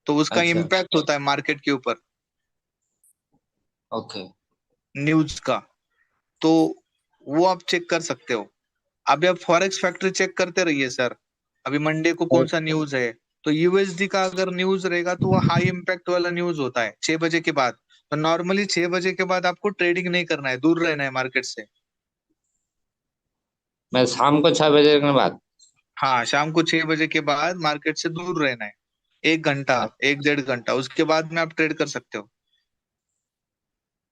तो उसका अच्छा। इम्पैक्ट होता है मार्केट के ऊपर, ओके। न्यूज का। तो वो आप चेक कर सकते हो। अभी आप फॉरेक्स फैक्ट्री चेक करते रहिए सर। अभी मंडे को कौन सा न्यूज है, तो यूएसडी का अगर न्यूज रहेगा तो वो हाई इम्पैक्ट वाला न्यूज होता है 6 बजे के बाद। तो नॉर्मली 6 बजे के बाद आपको ट्रेडिंग नहीं करना है, दूर रहना है मार्केट से। मैं शाम को 6 बजे के बाद। हाँ, शाम को 6 बजे के बाद मार्केट से दूर रहना है। 1 घंटा, 1 1.5 घंटा, उसके बाद में आप ट्रेड कर सकते हो।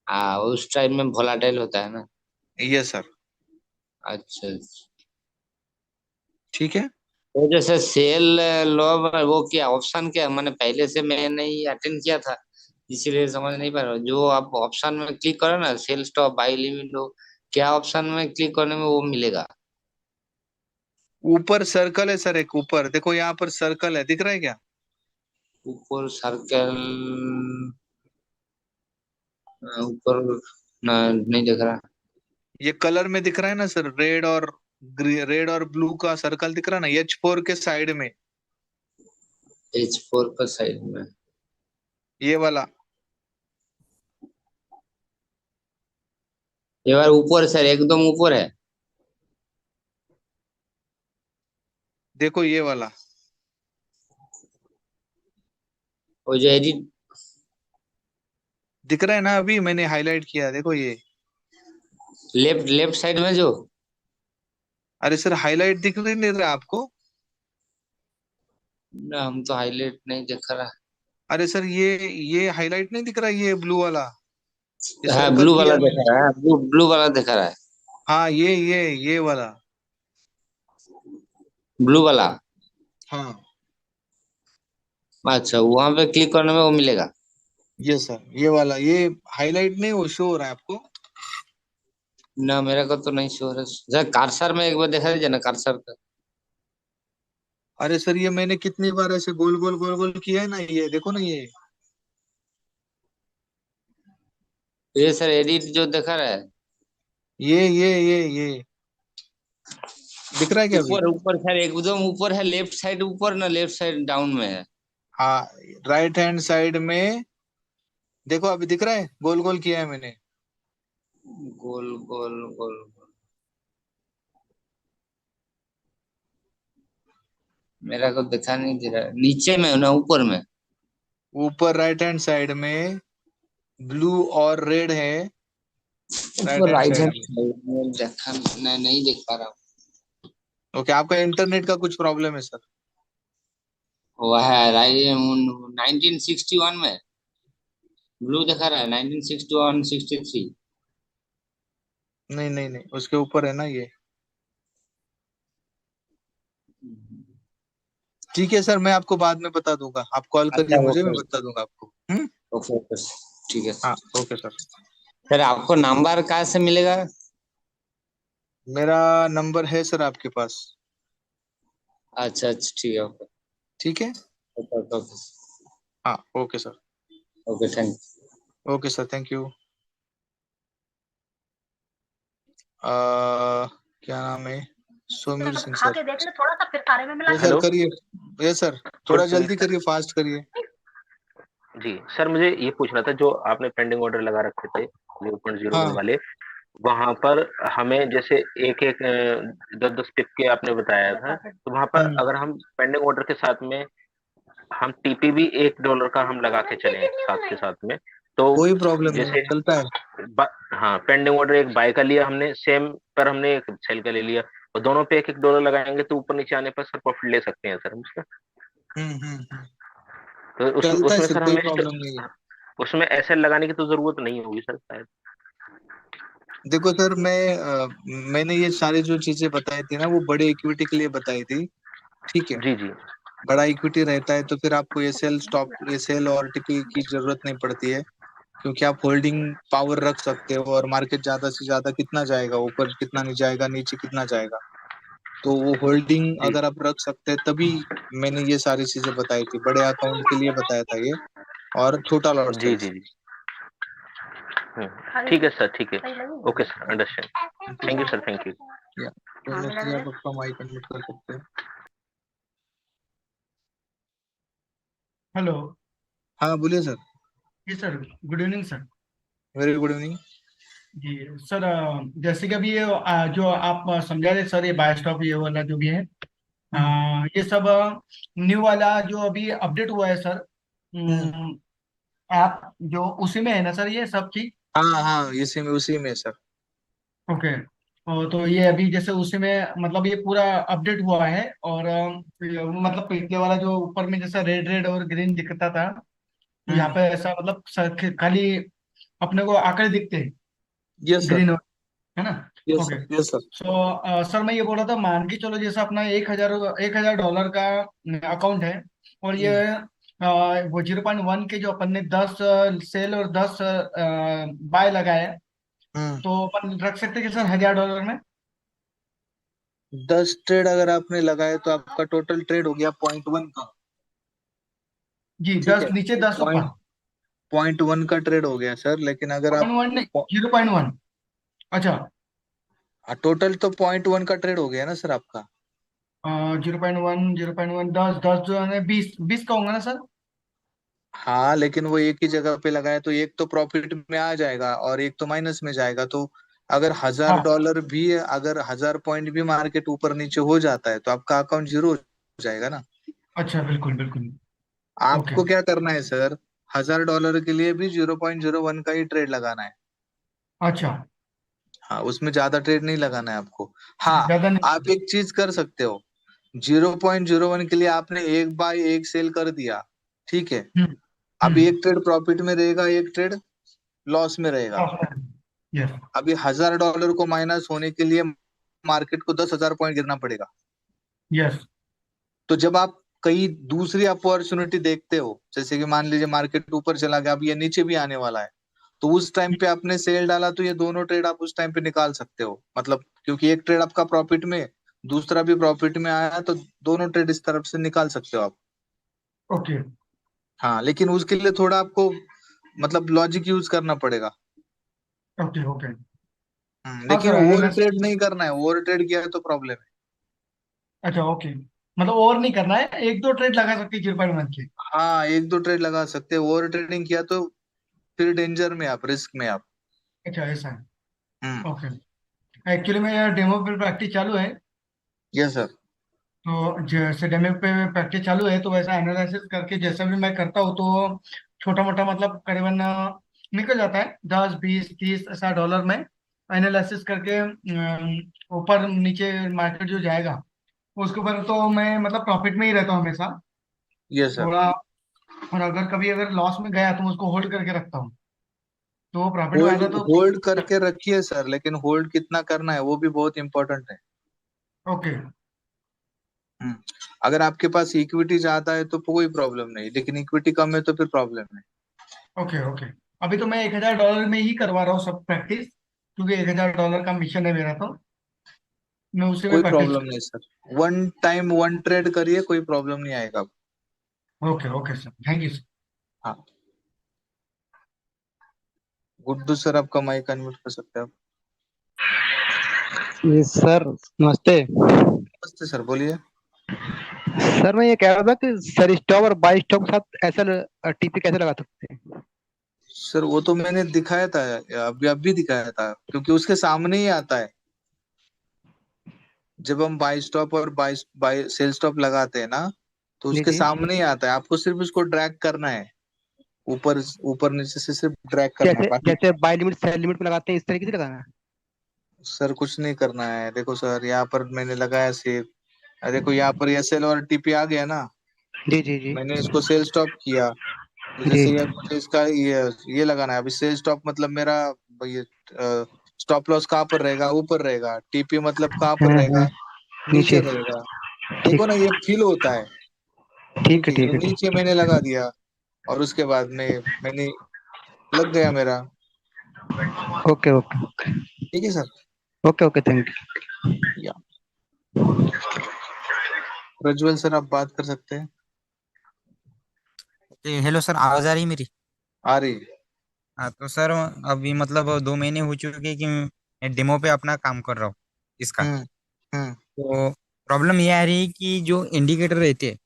हाँ, उस टाइम में वोलाटाइल होता है ना। ये सर। अच्छा अच्छा। ठीक है। तो जैसे सेल लो, वो क्या ऑप्शन क्या, मैंने पहले से मैं नहीं अटेंड किया था, इसीलिए समझ नहीं पा रहा हूँ। जो आप ऑप्शन में क्लिक करो ना, सेल स्टॉप बाई लिमिट हो, क्या ऑप्शन में क्लिक करने में वो मिलेगा? ऊपर सर्कल है सर, एक ऊपर देखो, यहाँ पर सर्कल है, दिख रहा है क्या? ऊपर सर्कल, ऊपर नहीं दिख रहा। ये कलर में दिख रहा है ना सर, रेड और ब्लू का सर्कल दिख रहा है ना, H4 के साइड में, H4 का साइड में? ये वाला। ये बार ऊपर सर, एकदम ऊपर है। देखो ये वाला, वो जो एडिट, दिख रहा है ना, अभी मैंने हाईलाइट किया, देखो ये। लेफ्ट लेफ्ट साइड में जो, अरे सर हाईलाइट दिख नहीं रहा आपको? ना हम तो हाईलाइट नहीं दिख रहा। अरे सर ये हाईलाइट नहीं दिख रहा, ये ब्लू वाला, ये हाँ सर्कल ब्लू वाला किया दिख मैंने। रहा है, ब्लू ब्लू वाला दिख रहा है। हाँ ये वाला। ब्लू वाला, हाँ अच्छा वहां पे क्लिक करने में वो मिलेगा? ये सर, ये वाला, ये हाईलाइट नहीं, वो शो हो रहा है आपको? ना मेरे को तो नहीं शो हो रहा सर। कर्सर में एक बार देखा दीजिए ना, कर्सर का। अरे सर ये मैंने कितनी बार ऐसे गोल गोल गोल गोल किया है ना, ये देखो ना ये। ये सर एडिट जो दिखा रहा है, ये दिख रहा है क्या अभी? ऊपर ऊपर सर, एकदम ऊपर है, लेफ्ट साइड ऊपर ना, लेफ्ट साइड डाउन में है? हाँ, राइट हैंड साइड में देखो, अभी दिख रहा है, गोल गोल किया है मैंने। गोल गोल गोल, मेरा को दिखा नहीं दे रहा। नीचे में ना ऊपर में? ऊपर राइट हैंड साइड में ब्लू और रेड है, राइट ऊपर हैंड राइट साइड हैंड में। साइड में देखा, नहीं देख पा रहा हूँ। ओके, आपका इंटरनेट का कुछ प्रॉब्लम है सर। वो है राइट 1961 में ब्लू दिखा रहा है, 1961 63। नहीं, उसके ऊपर है ना ये। ठीक है सर, मैं आपको बाद में बता दूंगा, आप कॉल अच्छा करिए मुझे, मैं ओके। बता दूंगा आपको। हम्म। ओके ओके ठीक है। हाँ ओके सर। सर आपको नंबर कहाँ से मिलेगा? मेरा नंबर है सर आपके पास। अच्छा अच्छा ठीक है, ओके ठीक है। ओके ओके हाँ okay sir. Okay thank okay sir, thank you. क्या नाम है? सोमीर सिंह खा सर। के देख ले थोड़ा सा, फिर खाने में मिला ये के। सर हेलो करिए, ये सर थोड़ा जल्दी करिए, फास्ट करिए। जी सर, मुझे ये पूछना था, जो आपने पेंडिंग ऑर्डर लगा रखे थे 0.01 हाँ। वाले, वहां पर हमें जैसे एक एक 10-10 टिप के आपने बताया था, तो वहां पर हम्म। अगर हम पेंडिंग ऑर्डर के साथ में हम टीपी भी $1 का हम लगा के चले साथ के साथ में, तो कोई प्रॉब्लम नहीं, जैसे चलता है। हाँ, पेंडिंग ऑर्डर एक बाय का लिया हमने सेम, पर हमने एक सेल का ले लिया, और दोनों पे एक एक डॉलर लगाएंगे तो ऊपर नीचे आने पर सर प्रॉफिट ले सकते हैं सर हम उसका? हम्म। तो चलता है उसमें सर, सर कोई हमें प्रॉब्लम नहीं है। उसमें ऐसे लगाने की तो जरूरत नहीं होगी सर शायद? देखो सर, मैंने ये सारी जो चीजें बताई थी ना, वो बड़े इक्विटी के लिए बताई थी। ठीक है। जी जी बड़ा इक्विटी रहता है तो फिर आपको एसएल और टीपी की जरूरत नहीं पड़ती है, क्योंकि आप होल्डिंग पावर रख सकते हो, और मार्केट ज्यादा से ज्यादा कितना जाएगा ऊपर, कितना नहीं जाएगा, नीचे कितना जाएगा, तो वो होल्डिंग जी अगर आप रख सकते हैं तभी मैंने ये सारी चीजें बताई थी, बड़े अकाउंट के लिए बताया था ये, और छोटा लॉट जी साइज। जी जी ठीक है सर, ठीक है, okay sir, understand, thank you thank you sir. Sir, thank you. या तो नेक्स्ट आप आपका माइक अनम्यूट कर सकते हैं। हेलो। हाँ बोलिए सर। जी sir, good evening sir. Very good evening. जी सर, जैसे कि अभी ये जो आप समझा रहे सर, ये बाय स्टॉक ये वाला जो भी है, ये सब न्यू वाला जो अभी अपडेट हुआ है सर, हम्म। ऐप जो उसी में है ना सर, ये सब चीज? हाँ उसी में सर। ओके। तो ये अभी जैसे उसी में मतलब ये पूरा अपडेट हुआ है, और मतलब पिछले वाला जो ऊपर में जैसा रेड रेड और ग्रीन दिखता था, तो यहाँ हम्म। पे ऐसा मतलब खाली अपने को आंकड़े दिखते हैं यस सर। ग्रीन, है ना? Yes okay. Sir. Yes sir. So sir मैं ये बोल रहा था, मान के चलो जैसे अपना 1,000 डॉलर का अकाउंट है, और ये हम्म। वो 0.1 के जो अपन ने 10 सेल और 10 बाय लगाए, तो अपन रख सकते हैं कि सर $1000 में? 10 ट्रेड अगर आपने लगाए तो आपका टोटल ट्रेड हो गया 0.1 का। जी, ठीक 10 है, नीचे 10 ऊपर। 0.1 का ट्रेड हो गया सर, लेकिन अगर आप 0.1 नहीं, 0.1। अच्छा। टोटल तो 0.1 का ट्रेड हो गया ना सर आपका। 0.1, 0.1, 10, 10 जो है 20, 20 का होगा ना सर? हाँ, लेकिन वो एक ही जगह पे लगाए तो एक तो प्रॉफिट में आ जाएगा और एक तो माइनस में जाएगा। तो अगर हजार हाँ। डॉलर भी अगर 1000 पॉइंट भी मार्केट ऊपर नीचे हो जाता है तो आपका अकाउंट जीरो हो जाएगा ना। अच्छा, बिल्कुल बिल्कुल। ओके। आपको क्या करना है सर, 1000 डॉलर के लिए भी 0.01 का ही ट्रेड लगाना है। अच्छा। हाँ, उसमें ज्यादा ट्रेड नहीं लगाना है आपको। हाँ, ज्यादा नहीं। आप एक चीज कर सकते हो, 0.01 के लिए आपने एक बाय एक सेल कर दिया, ठीक है। हम्म। अभी हम्म। एक ट्रेड प्रॉफिट में रहेगा, एक ट्रेड लॉस में रहेगा। यस। अभी 1000 डॉलर को माइनस होने के लिए मार्केट को 10,000 पॉइंट गिरना पड़ेगा। यस। तो जब आप कई दूसरी अपॉर्चुनिटी देखते हो, जैसे कि मान लीजिए मार्केट ऊपर चला गया, अब ये नीचे भी आने वाला है, तो उस टाइम पे आपने सेल डाला तो ये दोनों ट्रेड आप उस टाइम पे निकाल सकते हो। मतलब क्योंकि एक ट्रेड आपका प्रॉफिट में, दूसरा भी प्रॉफिट में आया, तो दोनों ट्रेड इस तरफ से निकाल सकते हो आप। ओके। हाँ, लेकिन उसके लिए थोड़ा आपको मतलब लॉजिक यूज करना पड़ेगा। ओके। ओके। हाँ लेकिन सर, ओवर एनालिसिस। ट्रेड नहीं करना है, ओवर ट्रेड किया है तो प्रॉब्लम है। अच्छा, ओके। मतलब ओवर नहीं करना है, एक दो ट्रेड लगा सकते हैं 0.1 के? हाँ, एक दो ट्रेड लगा सकते हैं, ओवर ट्रेडिंग किया तो फिर डेंजर में आप, रिस्क में आप। अच्छा, ऐसा है। हम्म। ओके। एक्चुअली मेरा डेमो पे प्रैक्टिस चालू है। Yes sir. तो जैसे डेमो पे प्रैक्टिस चालू है, तो वैसा एनालिसिस करके जैसा भी मैं करता हूँ, तो छोटा मोटा मतलब करीबन निकल जाता है 10, 20, 30 ऐसा डॉलर में एनालिसिस करके। ऊपर नीचे मार्केट जो जाएगा उसके ऊपर तो मैं मतलब प्रॉफिट में ही रहता हूँ हमेशा। Yes sir. थोड़ा। और अगर कभी अगर लॉस में गया तो मैं उसको होल्ड करके रखता हूँ, तो प्रॉफिट में होल्ड आता तो। होल्ड करके रखिए सर, लेकिन होल्ड कितना करना है वो भी बहुत इंपॉर्टेंट है। ओके। हम्म। अगर आपके पास इक्विटी ज्यादा है तो कोई प्रॉब्लम नहीं, लेकिन इक्विटी कम है तो फिर प्रॉब्लम है। ओके। ओके। अभी तो मैं $1000 में ही करवा रहा हूँ सब प्रैक्टिस, क्योंकि $1000 का मिशन है मेरा, तो मैं उसी में कोई प्रैक्टिस। प्रॉब्लम नहीं sir, one time one trade करिए, कोई प्रॉब्लम नहीं आएगा। Okay. Okay sir, thank you sir. हाँ, गुड्डू सर आपका माइक अनम्यूट कर सकते हैं आप। ये सर, नमस्ते। नमस्ते सर, बोलिए। सर मैं ये कह रहा था कि सर स्टॉक और बाई स्टॉक के साथ ऐसा टीपी कैसे लगा सकते हैं? सर वो तो मैंने दिखाया था, अभी दिखाया था, क्योंकि उसके सामने ही आता है। जब हम बाई स्टॉप और बाई बाई सेल स्टॉप लगाते हैं ना, तो जी उसके जी। सामने ही आता है, आपको सिर्फ उसको ड्रैग करना है। ऊपर ऊपर नीचे से सिर्फ ड्रैग करना है, जैसे बाकी जैसे बाई लिमिट सेल लिमिट में लगाते हैं, इस तरीके से लगाना है? सर कुछ नहीं करना है। देखो सर, यहाँ पर मैंने लगाया सेल, देखो यहाँ पर ये सेल और टीपी आ गया ना, जी जी जी। मैंने इसको सेल स्टॉप किया। तो जी जैसे ये मुझे इसका ये लगाना है, अभी सेल स्टॉप मतलब मेरा ये स्टॉप लॉस कहाँ पर रहेगा, ऊपर रहेगा। टीपी मतलब कहाँ पर हाँ। रहेगा, नीचे नीचे। रहेगा। देखो ठीक। ना, ये फील होता है। ठीक ठीक है है, ठीक ये है ठीक। नीचे मैंने लगा दिया, और उसके बाद में मैंने लग गया मेरा। Okay okay. ठीक है सर। ओके ओके, थैंक या प्रज्वल सर, आप बात कर सकते हैं। हेलो सर, आवाज आ रही है मेरी? आ रही। हाँ तो सर, अभी मतलब 2 महीने हो चुके कि मैं डेमो पे अपना काम कर रहा हूँ इसका। हम्म। हम्म। तो प्रॉब्लम ये आ रही है कि जो इंडिकेटर रहते हैं,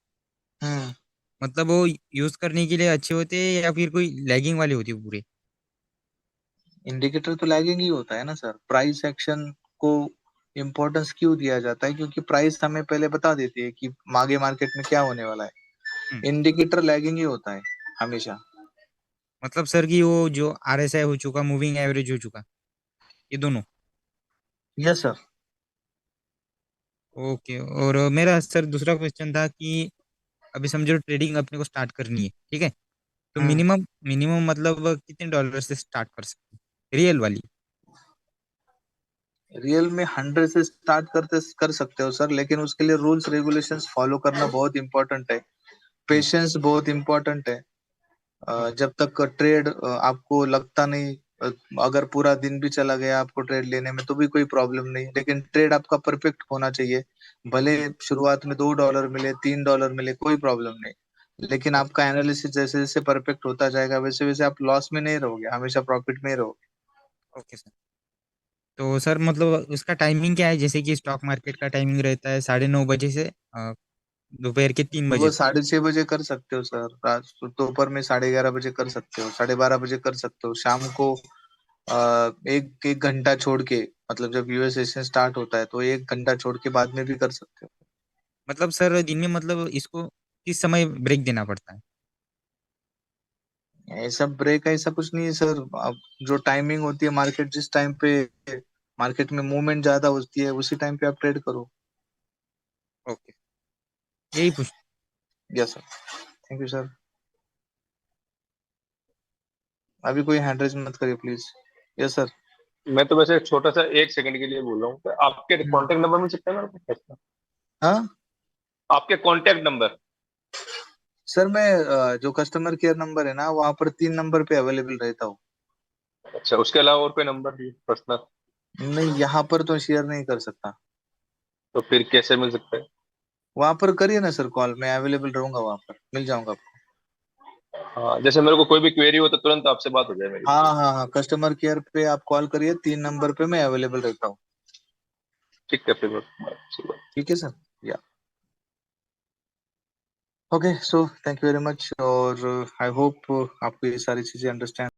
हम्म। मतलब वो यूज करने के लिए अच्छे होते हैं या फिर कोई लैगिंग वाले होते हैं पूरे? इंडिकेटर तो लैगिंग ही होता है ना सर। प्राइस एक्शन को इम्पोर्टेंस क्यों दिया जाता है, क्योंकि प्राइस हमें पहले बता देती है कि आगे मार्केट में क्या होने वाला है। हम्म, इंडिकेटर लैगिंग ही होता है हमेशा। मतलब सर कि वो जो RSI हो चुका, मूविंग एवरेज हो चुका, ये दोनों? Yes sir. ओके। और मेरा सर दूसरा क्वेश्चन था कि अभी समझो ट्रेडिंग अपने को स्टार्ट करनी है, ठीक है? तो हम्म। मिनिमम मिनिमम मतलब कितने डॉलर से स्टार्ट कर सकते हैं रियल वाली? रियल में 100 से स्टार्ट कर सकते हो सर, लेकिन उसके लिए रूल्स रेगुलेशंस फॉलो करना बहुत इंपॉर्टेंट है। पेशेंस बहुत इंपॉर्टेंट है। जब तक ट्रेड आपको लगता नहीं अगर पूरा दिन भी चला गया आपको ट्रेड लेने में तो भी कोई प्रॉब्लम नहीं, लेकिन ट्रेड आपका परफेक्ट होना चाहिए। भले शुरुआत में $2 मिले, $3 मिले, कोई प्रॉब्लम नहीं, लेकिन आपका एनालिसिस जैसे जैसे परफेक्ट होता जाएगा वैसे वैसे आप लॉस में नहीं रहोगे, हमेशा प्रॉफिट में ही रहोगे। Okay sir. तो सर मतलब उसका टाइमिंग क्या है? जैसे कि स्टॉक मार्केट का टाइमिंग रहता है 9:30 बजे से दोपहर के 3 बजे सुबह तक। 6:30 बजे कर सकते हो सर, रात दोपहर में 11:30 बजे कर सकते हो, 12:30 बजे कर सकते हो, शाम को एक एक घंटा छोड़ के, मतलब जब यूएस सेशन स्टार्ट होता है तो 1 घंटा छोड़ के बाद में भी कर सकते हो। मतलब सर दिन में मतलब इसको किस समय ब्रेक देना पड़ता है? ऐसा ब्रेक ऐसा कुछ नहीं है सर, अब जो टाइमिंग होती है मार्केट, जिस टाइम पे मार्केट में मूवमेंट ज्यादा होती है उसी टाइम पे आप ट्रेड करो। ओके, यही पूछ। Yes sir, thank you sir. अभी कोई हैंड रेज मत करिए प्लीज। Yes sir. मैं तो वैसे छोटा सा 1 सेकंड के लिए बोल रहा हूँ, तो आपके कांटेक्ट नंबर मिल सकते हैं मेरे को? हाँ आपके कांटेक्ट नंबर। सर, मैं जो कस्टमर केयर नंबर है ना वहाँ पर 3 नंबर पे अवेलेबल रहता हूँ। अच्छा, उसके अलावा और कोई नंबर भी पर्सनल? नहीं, यहाँ पर तो शेयर नहीं कर सकता। तो फिर कैसे मिल सकता है? वहां पर करिए ना सर कॉल, मैं अवेलेबल रहूंगा, वहां पर मिल जाऊंगा आपको। हाँ, जैसे मेरे को कोई भी क्वेरी हो तो तुरंत आपसे बात हो जाए मेरी। हाँ हाँ हाँ, कस्टमर केयर पे आप कॉल करिए, 3 नंबर पे मैं अवेलेबल रहता हूँ। ठीक है, फिर ठीक है सर, या okay, so thank you very much, और आई होप आपको ये सारी चीजें अंडरस्टैंड